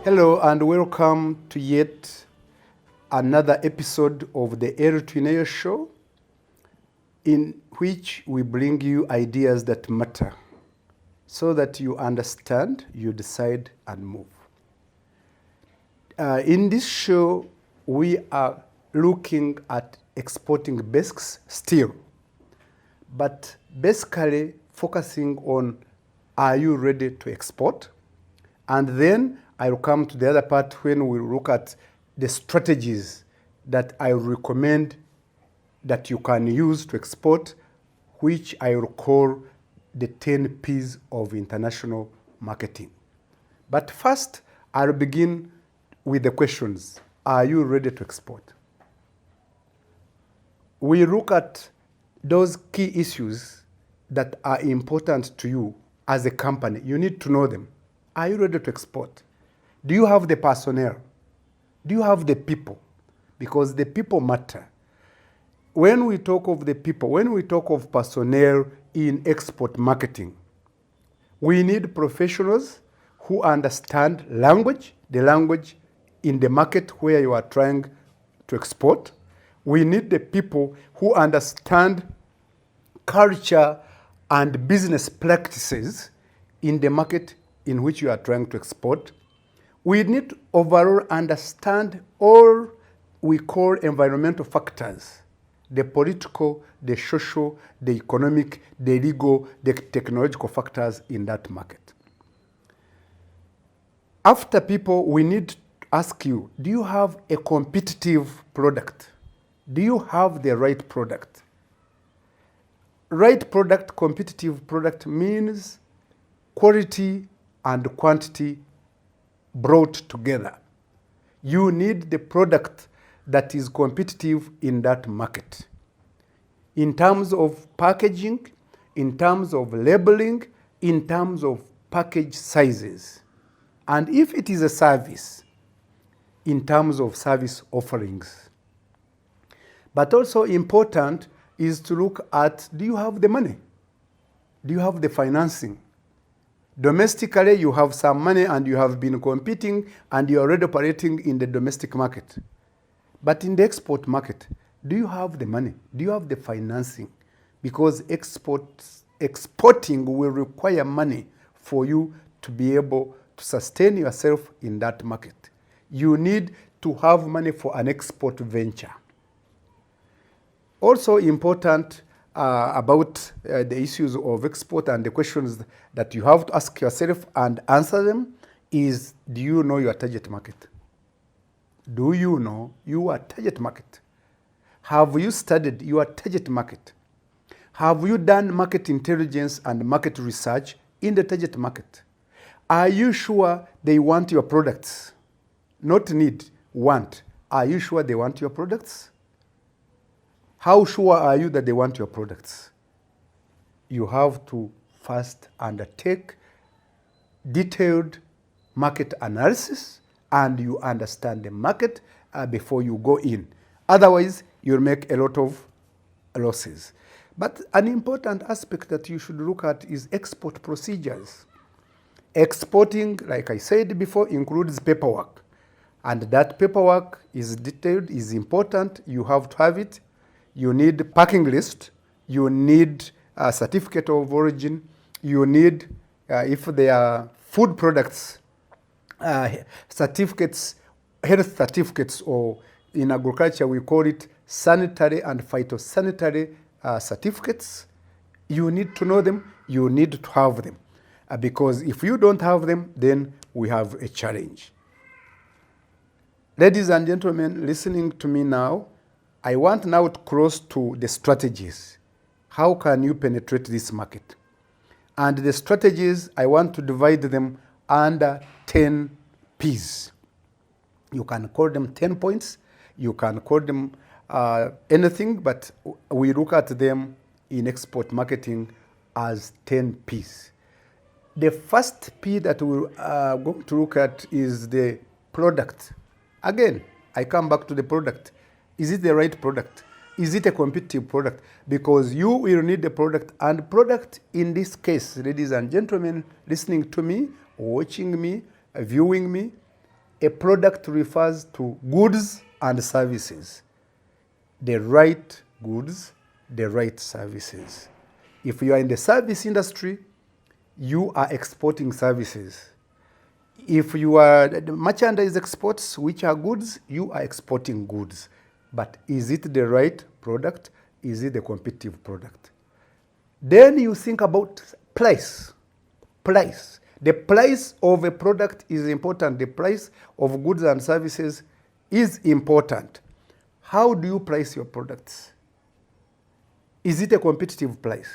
Hello and welcome to yet another episode of the Elly Twineyo Show, in which we bring you ideas that matter so that you understand, you decide, and move. In this show, we are looking at exporting basics still, but basically focusing on, are you ready to export? And then I'll come to the other part when we look at the strategies that I recommend that you can use to export, which I will call the 10 P's of international marketing. But first, I'll begin with the questions. Are you ready to export? We look at those key issues that are important to you as a company. You need to know them. Are you ready to export? Do you have the personnel? Do you have the people? Because the people matter. When we talk of the people, when we talk of personnel in export marketing, we need professionals who understand language, the language in the market where you are trying to export. We need the people who understand culture and business practices in the market in which you are trying to export. We need to overall understand all we call environmental factors: the political, the social, the economic, the legal, the technological factors in that market. After people, we need to ask you, do you have a competitive product? Do you have the right product? Right product, competitive product means quality and quantity brought together. You need the product that is competitive in that market. In terms of packaging, in terms of labeling, in terms of package sizes. And if it is a service, in terms of service offerings. But also important is to look at, do you have the money? Do you have the financing? Domestically, you have some money and you have been competing and you are already operating in the domestic market. But in the export market, do you have the money? Do you have the financing? Because exporting will require money for you to be able to sustain yourself in that market. You need to have money for an export venture. Also important about the issues of export and the questions that you have to ask yourself and answer them is, do you know your target market? Do you know your target market? Have you studied your target market? Have you done market intelligence and market research in the target market? Are you sure they want your products? Not need, want. Are you sure they want your products? How sure are you that they want your products? You have to first undertake detailed market analysis and you understand the market before you go in. Otherwise, you'll make a lot of losses. But an important aspect that you should look at is export procedures. Exporting, like I said before, includes paperwork. And that paperwork is detailed, is important. You have to have it. You need packing list, you need a certificate of origin, you need, if they are food products, certificates, health certificates, or in agriculture we call it sanitary and phytosanitary certificates. You need to know them, you need to have them. Because if you don't have them, then we have a challenge. Ladies and gentlemen listening to me now, I want now to cross to the strategies. How can you penetrate this market? And the strategies, I want to divide them under 10 P's. You can call them 10 points. You can call them anything, but we look at them in export marketing as 10 P's. The first P that we are going to look at is the product. Again, I come back to the product. Is it the right product? Is it a competitive product? Because you will need the product, and product in this case, ladies and gentlemen listening to me, watching me, viewing me, A product refers to goods and services. The right goods, the right services. If you are in the service industry, you are exporting services. If you are the merchandise exports, which are goods, you are exporting goods. But is it the right product? Is it the competitive product? Then you think about price. Price. The price of a product is important. The price of goods and services is important. How do you price your products? Is it a competitive price?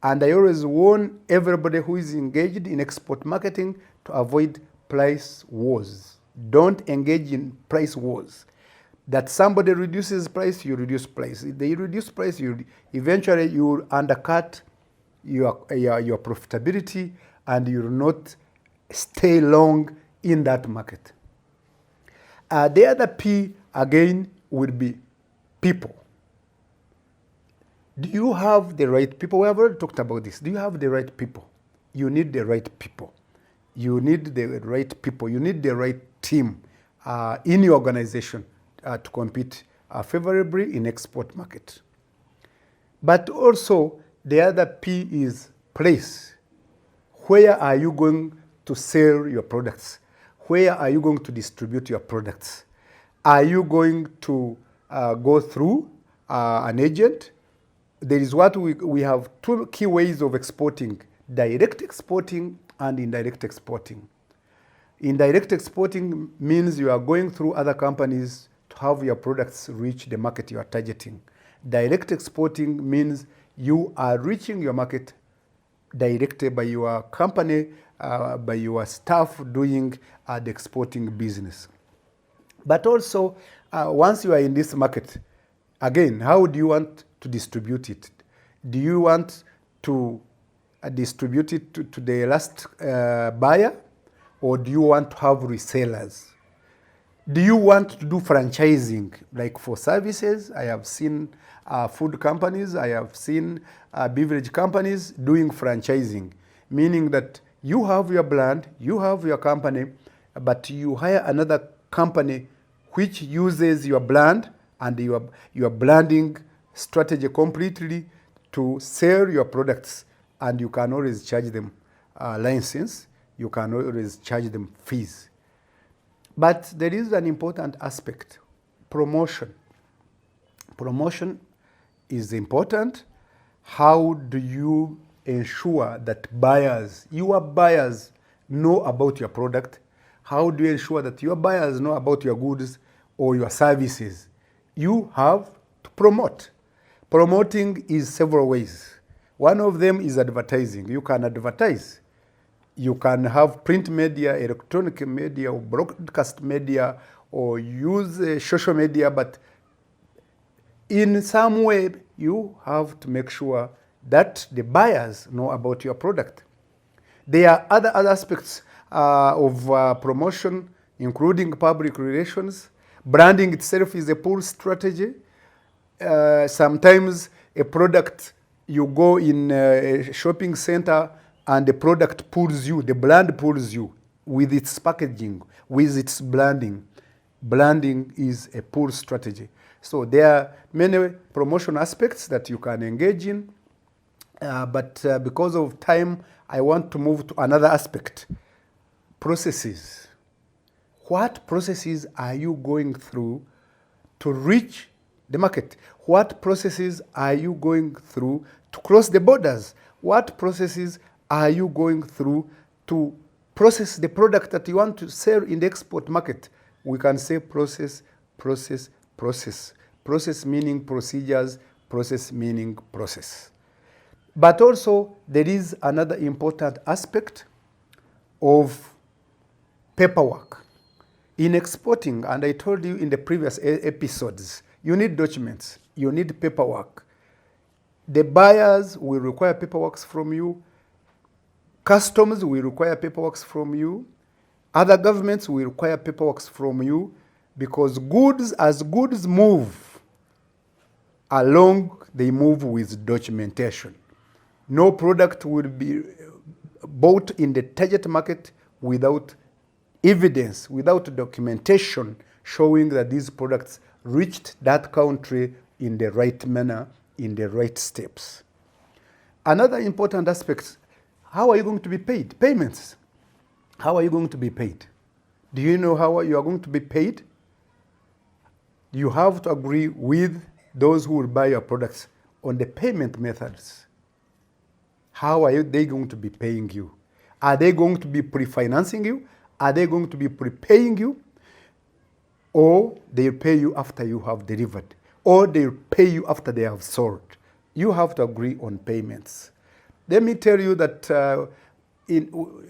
And I always warn everybody who is engaged in export marketing to avoid price wars. Don't engage in price wars. That somebody reduces price, you reduce price. If they reduce price, eventually you will undercut your profitability and you will not stay long in that market. The other P, again, would be people. Do you have the right people? We have already talked about this. Do you have the right people? You need the right people. You need the right people. You need the right team in your organization to compete favorably in export market. But also, the other P is place. Where are you going to sell your products? Where are you going to distribute your products? Are you going to go through an agent? There is what we have two key ways of exporting: direct exporting and indirect exporting. Indirect exporting means you are going through other companies to have your products reach the market you are targeting. Direct exporting means you are reaching your market directly by your company, by your staff doing the exporting business. But also, once you are in this market, again, how do you want to distribute it? Do you want to distribute it to the last buyer, or do you want to have resellers? Do you want to do franchising? Like for services, I have seen food companies, I have seen beverage companies doing franchising, meaning that you have your brand, you have your company, but you hire another company which uses your brand and your branding strategy completely to sell your products, and you can always charge them license, you can always charge them fees. But there is an important aspect: promotion. Promotion is important. How do you ensure that your buyers know about your product? How do you ensure that your buyers know about your goods or your services? You have to promote. Promoting is several ways. One of them is advertising. You can advertise. You can have print media, electronic media, or broadcast media, or use social media, but in some way, you have to make sure that the buyers know about your product. There are other aspects of promotion, including public relations. Branding itself is a pull strategy. Sometimes a product, you go in a shopping center and the product pulls you, the brand pulls you with its packaging, with its branding. Branding is a pull strategy. So there are many promotion aspects that you can engage in, but because of time, I want to move to another aspect: processes. What processes are you going through to reach the market? What processes are you going through to cross the borders? What processes are you going through to process the product that you want to sell in the export market? We can say process, process, process. Process meaning procedures, process meaning process. But also, there is another important aspect of paperwork. In exporting, and I told you in the previous episodes, you need documents, you need paperwork. The buyers will require paperwork from you. Customs will require paperwork from you. Other governments will require paperwork from you, because as goods move along, they move with documentation. No product will be bought in the target market without evidence, without documentation showing that these products reached that country in the right manner, in the right steps. Another important aspect, how are you going to be paid? Payments. How are you going to be paid? Do you know how you are going to be paid? You have to agree with those who will buy your products on the payment methods. How are they going to be paying you? Are they going to be pre-financing you? Are they going to be prepaying you? Or they'll pay you after you have delivered? Or they'll pay you after they have sold? You have to agree on payments. Let me tell you that in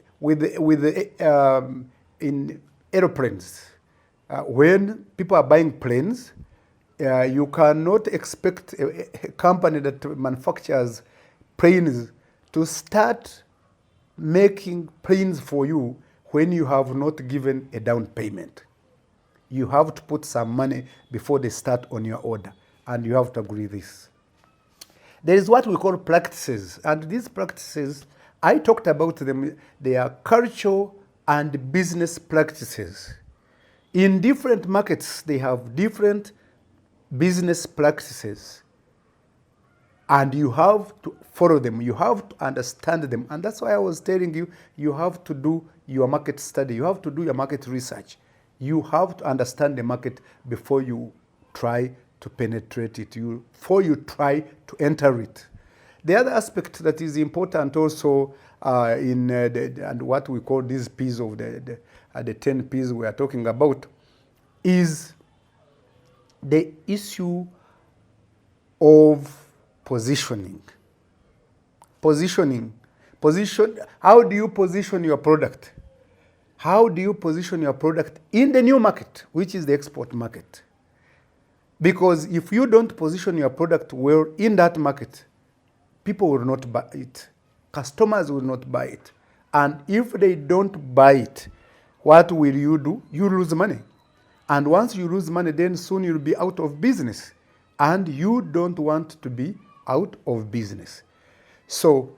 aeroplanes, when people are buying planes, you cannot expect a company that manufactures planes to start making planes for you when you have not given a down payment. You have to put some money before they start on your order, and you have to agree this. There is what we call practices, and these practices, I talked about them, they are cultural and business practices. In different markets, they have different business practices, and you have to follow them. You have to understand them, and that's why I was telling you, you have to do your market study. You have to do your market research. You have to understand the market before you try to penetrate it, before you try to enter it. The other aspect that is important also and what we call these P's of the 10 P's we are talking about is the issue of positioning. Positioning. How do you position your product? How do you position your product in the new market, which is the export market? Because if you don't position your product well in that market, people will not buy it. Customers will not buy it. And if they don't buy it, what will you do? You lose money. And once you lose money, then soon you'll be out of business. And you don't want to be out of business. So,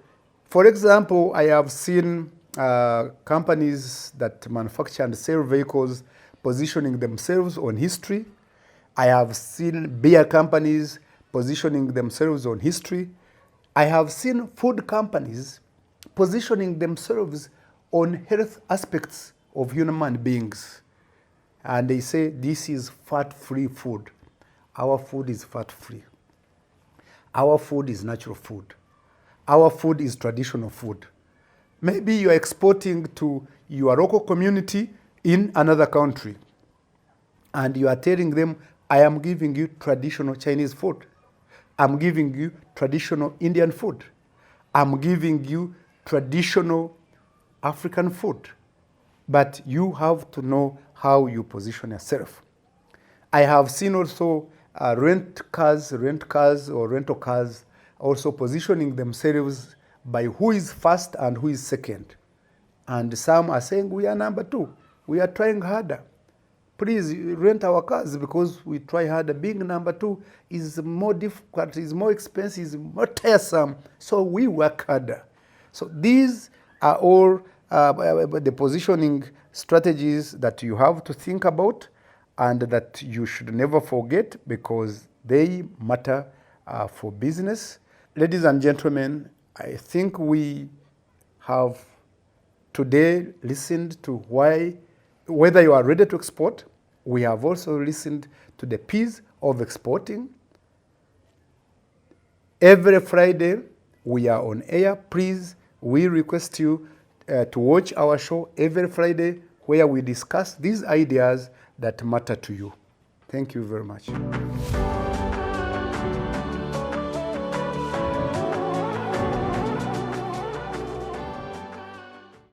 for example, I have seen companies that manufacture and sell vehicles positioning themselves on history. I have seen beer companies positioning themselves on history. I have seen food companies positioning themselves on health aspects of human beings. And they say, this is fat-free food. Our food is fat-free. Our food is natural food. Our food is traditional food. Maybe you are exporting to your local community in another country, and you are telling them, I am giving you traditional Chinese food. I'm giving you traditional Indian food. I'm giving you traditional African food. But you have to know how you position yourself. I have seen also rental cars also positioning themselves by who is first and who is second. And some are saying, we are number 2. We are trying harder. Please rent our cars because we try harder. Being number 2 is more difficult, is more expensive, is more tiresome. So we work harder. So these are all the positioning strategies that you have to think about and that you should never forget because they matter for business. Ladies and gentlemen, I think we have today listened to whether you are ready to export. We have also listened to the P's of exporting. Every Friday, we are on air. Please, we request you to watch our show every Friday where we discuss these ideas that matter to you. Thank you very much.